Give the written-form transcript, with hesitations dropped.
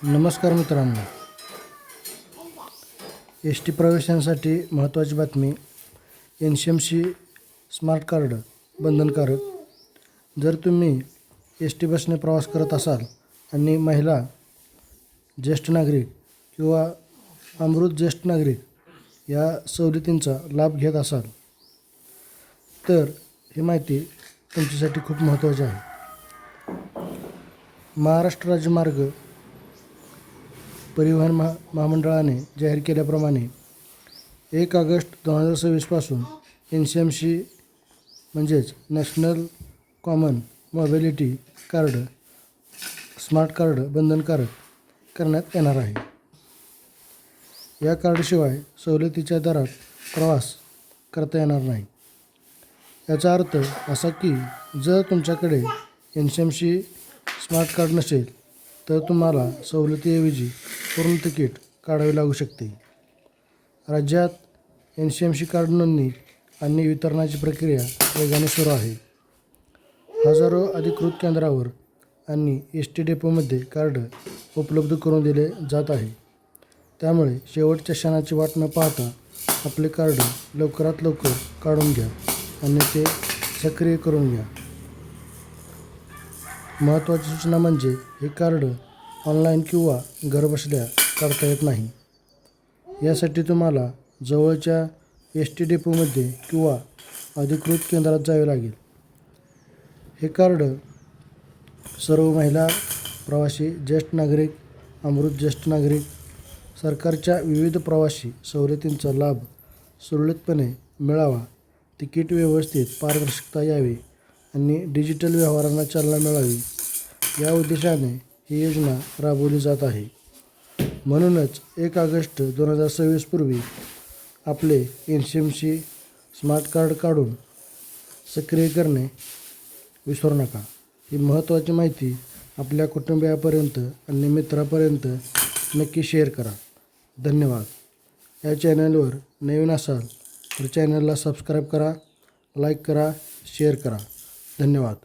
नमस्कार मित्रांनो, S T प्रवाशांसाठी महत्त्वाची बातमी. NCMC स्मार्ट कार्ड बंधनकारक. जर तुम्ही एस टी बसने प्रवास करत असाल आणि महिला, ज्येष्ठ नागरिक किंवा अमृत ज्येष्ठ नागरिक या सवलतींचा लाभ घेत असाल तर ही माहिती तुमच्यासाठी खूप महत्त्वाची आहे. महाराष्ट्र राज्य मार्ग परिवहन महामंडळाने जाहीर केल्याप्रमाणे 1 ऑगस्ट 2026 पासून NCMC म्हणजेच national common mobility card smart card बंधनकारक करण्यात येणार आहे. या कार्डशिवाय सवलतीच्या दरात प्रवास करता येणार नाही. याचा अर्थ असा की जर तुमच्याकडे NCMC स्मार्ट कार्ड नसेल तर तुम्हाला सवलतीऐवजी पूर्ण तिकीट काढावे लागू शकते. राज्यात NCMC कार्ड नोंदणी आणि वितरणाची प्रक्रिया वेगाने सुरू आहे. हजारो अधिकृत केंद्रावर आणि ST डेपोमध्ये कार्ड उपलब्ध करून दिले जात आहे. त्यामुळे शेवटच्या क्षणाची वाट न पाहता आपले कार्ड लवकरात लवकर काढून घ्या आणि ते सक्रिय करून घ्या. महत्त्वाची सूचना म्हणजे हे कार्ड ऑनलाईन किंवा घरबसल्या काढता येत नाही. यासाठी तुम्हाला जवळच्या ST डेपोमध्ये किंवा अधिकृत केंद्रात जावे लागेल. हे कार्ड सर्व महिला, प्रवासी, ज्येष्ठ नागरिक, अमृत ज्येष्ठ नागरिक, सरकारच्या विविध प्रवासी सवलतींचा लाभ सुरळीतपणे मिळावा, तिकीट व्यवस्थेत पारदर्शकता यावी आणि डिजिटल व्यवहारांना चालना मिळावी या उद्देशाने ही योजना राबवली जात आहे. म्हणूनच 1 ऑगस्ट 2026 पूर्वी आपले NCMC स्मार्ट कार्ड काढून सक्रिय करणे विसरू नका. ही महत्त्वाची माहिती आपल्या कुटुंबियापर्यंत आणि मित्रापर्यंत नक्की शेअर करा. धन्यवाद. या चॅनलवर नवीन असाल तर चॅनलला सबस्क्राईब करा, लाईक करा, शेअर करा. धन्यवाद.